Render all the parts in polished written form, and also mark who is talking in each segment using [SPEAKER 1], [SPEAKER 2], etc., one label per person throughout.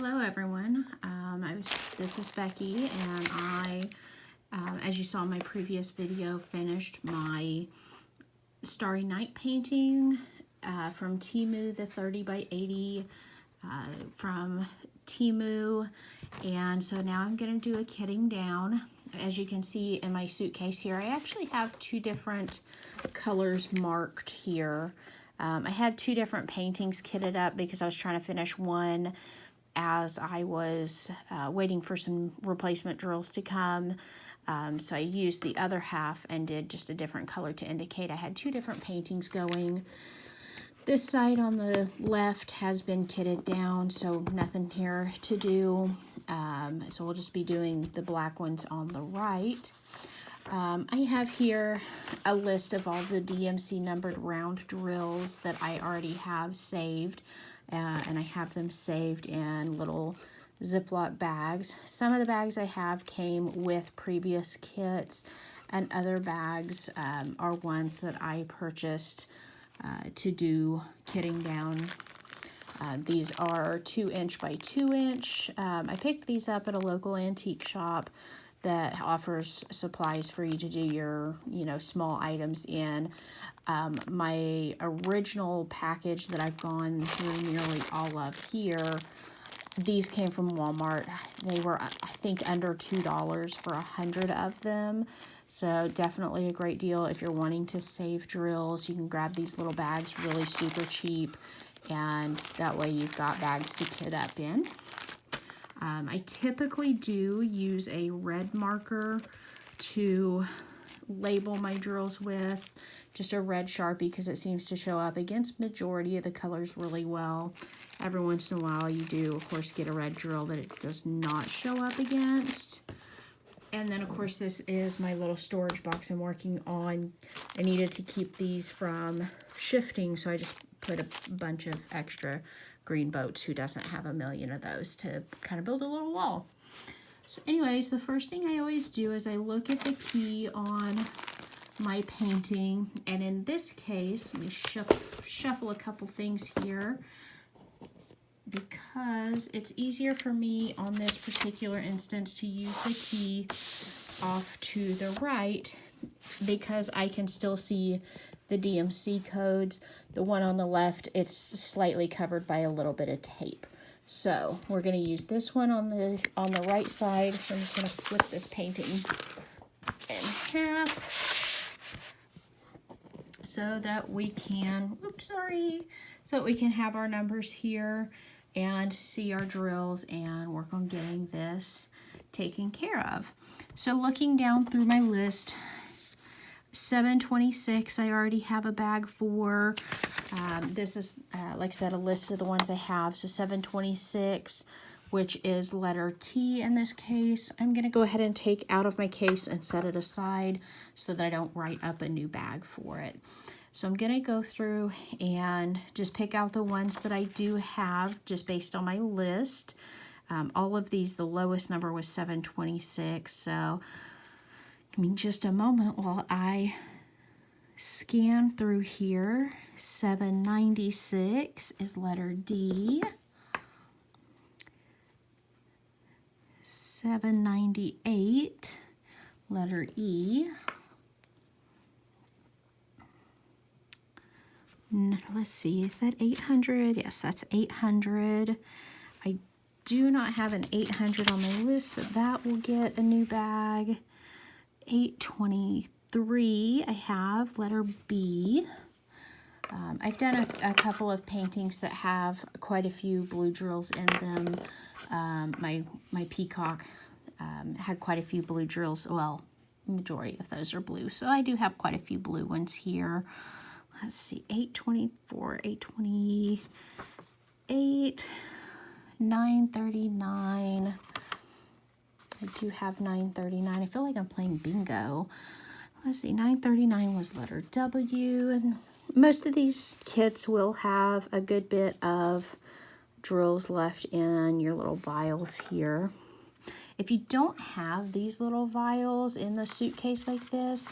[SPEAKER 1] Hello everyone, this is Becky, and I, as you saw in my previous video, finished my Starry Night painting from Temu, the 30 by 80 from Temu. And so now I'm going to do a kitting down. As you can see in my suitcase here, I actually have two different colors marked here. I had two different paintings kitted up because I was trying to finish one as I was waiting for some replacement drills to come. So I used the other half and did just a different color to indicate I had two different paintings going. This side on the left has been kitted down, so nothing here to do. So we'll just be doing the black ones on the right. I have here a list of all the DMC numbered round drills that I already have saved, and I have them saved in little Ziploc bags. Some of the bags I have came with previous kits, and other bags are ones that I purchased to do kitting down. These are 2" by 2". I picked these up at a local antique shop that offers supplies for you to do your, small items in. My original package that I've gone through nearly all of here, these came from Walmart. They were, I think, under $2 for 100 of them. So definitely a great deal if you're wanting to save drills. You can grab these little bags really super cheap, and that way you've got bags to kit up in. I typically do use a red marker to label my drills with, just a red Sharpie, because it seems to show up against majority of the colors really well. Every once in a while you do, of course, get a red drill that it does not show up against. And then, of course, this is my little storage box I'm working on. I needed to keep these from shifting, so I just put a bunch of extra green boats. Who doesn't have a million of those to kind of build a little wall? So anyways, the first thing I always do is I look at the key on my painting. And in this case, let me shuffle a couple things here, because it's easier for me on this particular instance to use the key off to the right, because I can still see the DMC codes. The one on the left, it's slightly covered by a little bit of tape. So we're going to use this one on the right side. So I'm just going to flip this painting in half so that we can, so that we can have our numbers here and see our drills and work on getting this taken care of. So looking down through my list, 726 I already have a bag for. This is, like I said, a list of the ones I have. So 726, which is letter T in this case, I'm going to go ahead and take out of my case and set it aside so that I don't write up a new bag for it. So I'm going to go through and just pick out the ones that I do have just based on my list. All of these, the lowest number was 726. So give me just a moment while I scan through here. 796 is letter D. 798, letter E. Let's see, is that 800? Yes, that's 800. I do not have an 800 on my list, so that will get a new bag. 823 I have, letter B. I've done a couple of paintings that have quite a few blue drills in them. My peacock had quite a few blue drills. Well, majority of those are blue, so I do have quite a few blue ones here. Let's see, 824, 828, 939. I do have 939. I feel like I'm playing bingo. Let's see, 939 was letter W, and most of these kits will have a good bit of drills left in your little vials here. If you don't have these little vials in the suitcase like this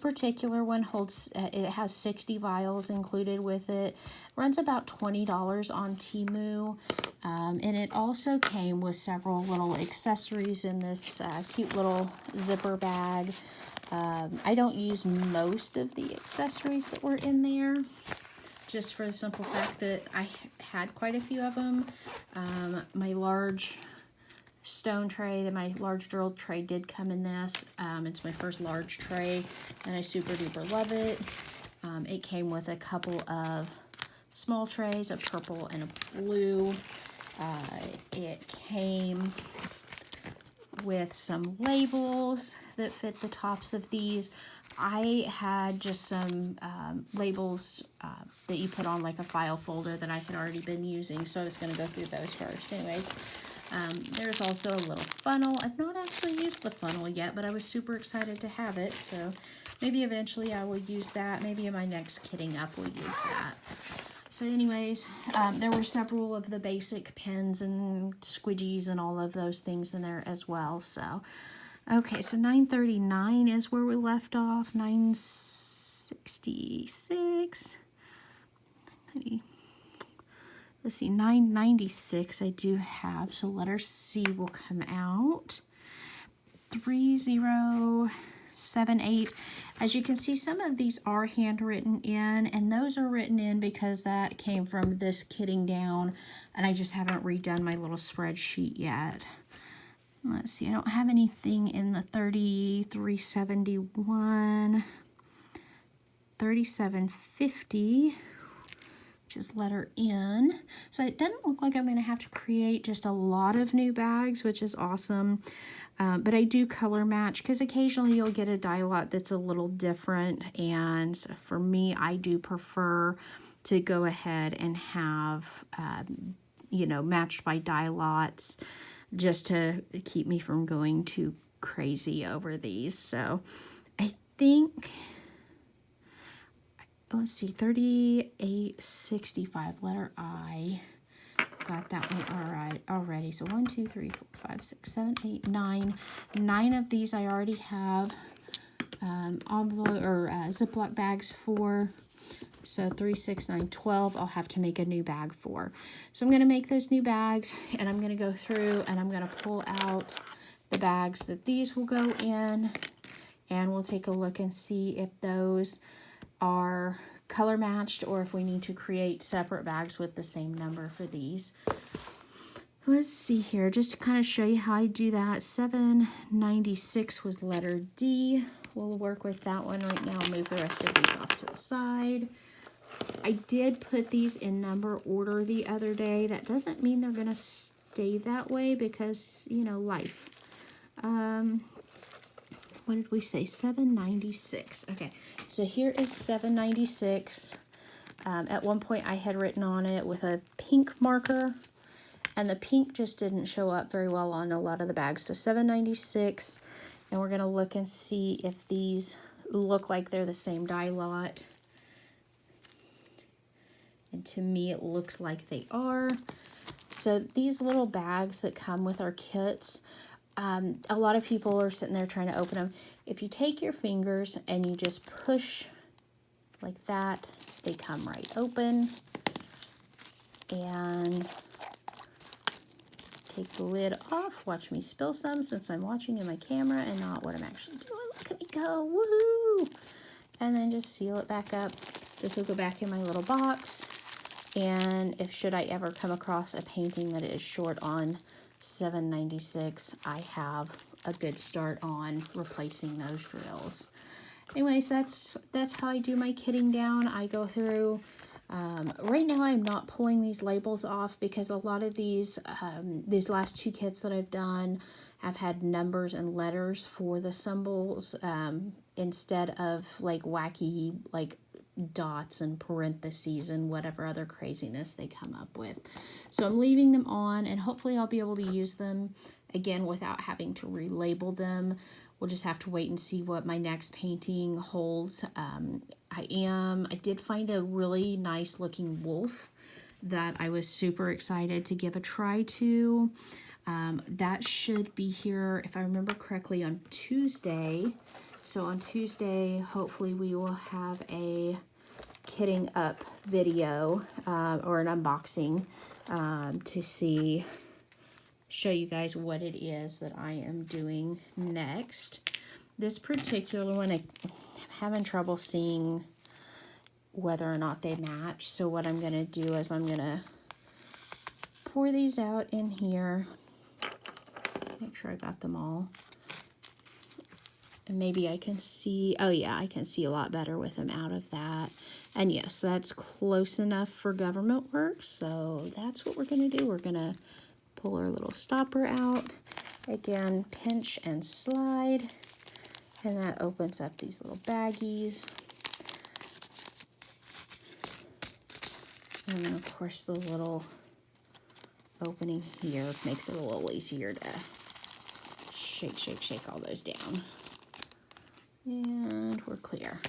[SPEAKER 1] particular one holds, it has 60 vials included with it. Runs about $20 on Temu. And it also came with several little accessories in this cute little zipper bag. I don't use most of the accessories that were in there, just for the simple fact that I had quite a few of them. My large stone tray, my large drill tray did come in this. It's my first large tray, and I super duper love it. It came with a couple of small trays, a purple and a blue. It came with some labels that fit the tops of these. I had just some labels that you put on like a file folder that I had already been using, so I was going to go through those first. Anyways, there's also a little funnel. I've not actually used the funnel yet, but I was super excited to have it, so maybe eventually I will use that. Maybe in my next kitting up we'll use that. So anyways, there were several of the basic pens and squidgies and all of those things in there as well. So, okay, so 939 is where we left off. 966. Let's see, 996 I do have. So letter C will come out. 3078. As you can see, some of these are handwritten in, and those are written in because that came from this kitting down, and I just haven't redone my little spreadsheet yet. Let's see, I don't have anything in the 3371, 3750, which is letter N. So it doesn't look like I'm going to have to create just a lot of new bags, which is awesome. But I do color match because occasionally you'll get a die lot that's a little different. And for me, I do prefer to go ahead and have, you know, matched by die lots just to keep me from going too crazy over these. So I think, let's see, 3865, letter I. Got that one all right already. So 1, 2, 3, 4, 5, 6, 7, 8, 9. 9 of these I already have envelope or Ziploc bags for. So 3, 6, 9, 12. I'll have to make a new bag for. So I'm going to make those new bags, and I'm going to go through and I'm going to pull out the bags that these will go in, and we'll take a look and see if those are color matched or if we need to create separate bags with the same number for these. Let's see here, just to kind of show you how I do that. 796 was letter D. We'll work with that one right now. I'll move the rest of these off to the side. I did put these in number order the other day. That doesn't mean they're going to stay that way because, you know, life. What did we say? 796. Okay, so here is 796. At one point I had written on it with a pink marker, and the pink just didn't show up very well on a lot of the bags. So 796, and we're going to look and see if these look like they're the same die lot. And to me it looks like they are. So these little bags that come with our kits, a lot of people are sitting there trying to open them. If you take your fingers and you just push like that, they come right open. And take the lid off. Watch me spill some since I'm watching in my camera and not what I'm actually doing. Look at me go, woohoo! And then just seal it back up. This will go back in my little box. And if should I ever come across a painting that is short on 796, I have a good start on replacing those drills. Anyways, that's how I do my kitting down. I go through, right now I'm not pulling these labels off because a lot of these last two kits that I've done have had numbers and letters for the symbols instead of like wacky like dots and parentheses and whatever other craziness they come up with. So I'm leaving them on, and hopefully I'll be able to use them again without having to relabel them. We'll just have to wait and see what my next painting holds. I did find a really nice looking wolf that I was super excited to give a try to. That should be here, if I remember correctly, on Tuesday. So on Tuesday, hopefully we will have a kitting up video or an unboxing to show you guys what it is that I am doing next. This particular one, I'm having trouble seeing whether or not they match. So what I'm going to do is I'm going to pour these out in here. Make sure I got them all. And maybe I can see, oh yeah, I can see a lot better with them out of that. And yes, that's close enough for government work. So that's what we're going to do. We're going to pull our little stopper out. Again, pinch and slide. And that opens up these little baggies. And then of course the little opening here makes it a little easier to shake all those down. And we're clear.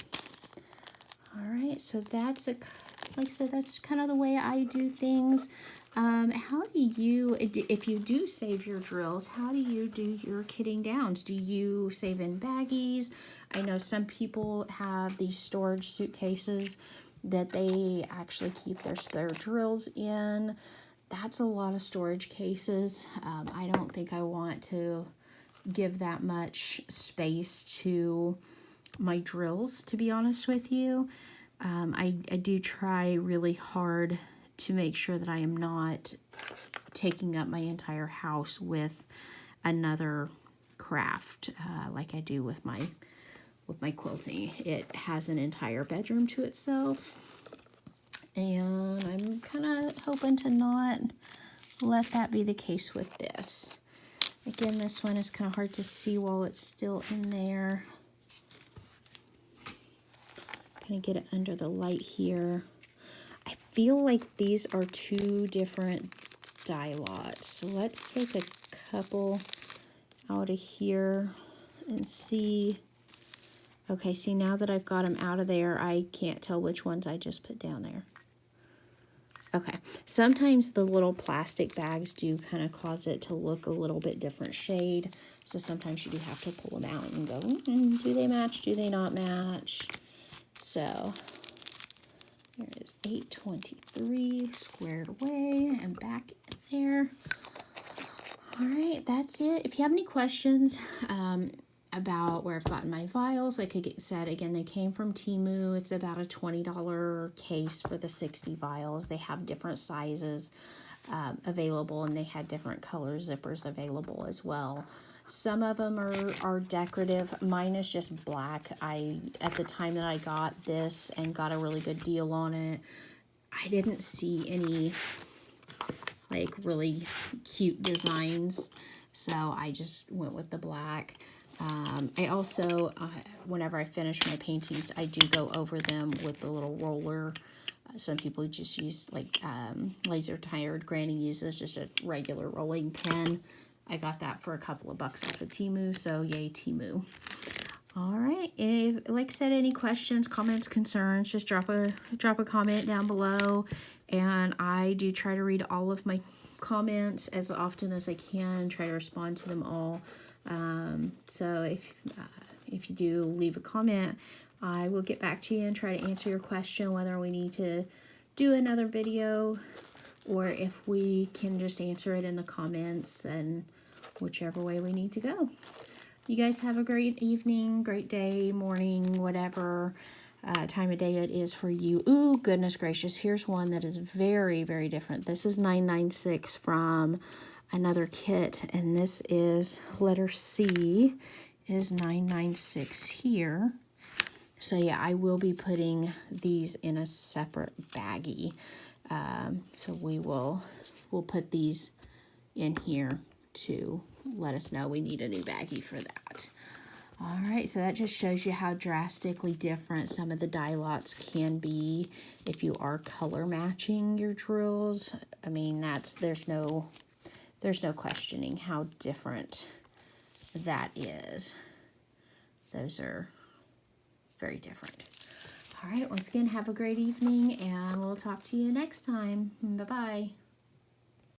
[SPEAKER 1] All right, so that's like I said, that's kind of the way I do things. How do you, if you do save your drills, how do you do your kitting downs? Do you save in baggies? I know some people have these storage suitcases that they actually keep their spare drills in. That's a lot of storage cases. I don't think I want to give that much space to my drills, to be honest with you. I do try really hard to make sure that I am not taking up my entire house with another craft like I do with my quilting. It has an entire bedroom to itself, and I'm kind of hoping to not let that be the case with this. Again, this one is kind of hard to see while it's still in there. Kind of get it under the light here. I feel like these are two different die lots. So let's take a couple out of here and see. Okay, see, now that I've got them out of there, I can't tell which ones I just put down there. Okay, sometimes the little plastic bags do kind of cause it to look a little bit different shade. So sometimes you do have to pull them out and go, do they match? Do they not match? So here is 823 squared away and back in there. All right, that's it. If you have any questions about where I've gotten my vials, like I said, again, they came from Temu. It's about a $20 case for the 60 vials. They have different sizes available, and they had different color zippers available as well. Some of them are decorative. Mine is just black. At the time that I got this and got a really good deal on it, I didn't see any like really cute designs, so I just went with the black. I also, whenever I finish my paintings, I do go over them with the little roller. Some people just use like laser tired. Granny uses just a regular rolling pin. I got that for a couple of bucks off of Temu, so yay Temu. All right, if, like I said, any questions, comments, concerns, just drop a comment down below, and I do try to read all of my comments as often as I can, try to respond to them all. So if you do leave a comment, I will get back to you and try to answer your question, whether we need to do another video or if we can just answer it in the comments, then whichever way we need to go. You guys have a great evening, great day, morning, whatever time of day it is for you. Ooh, goodness gracious. Here's one that is very, very different. This is 996 from another kit, and this is letter C is 996 here. So yeah, I will be putting these in a separate baggie. So we'll put these in here to let us know we need a new baggie for that. All right, so that just shows you how drastically different some of the die lots can be if you are color matching your drills. I mean, there's no questioning how different that is. Those are very different. All right, once again, have a great evening, and we'll talk to you next time. Bye-bye.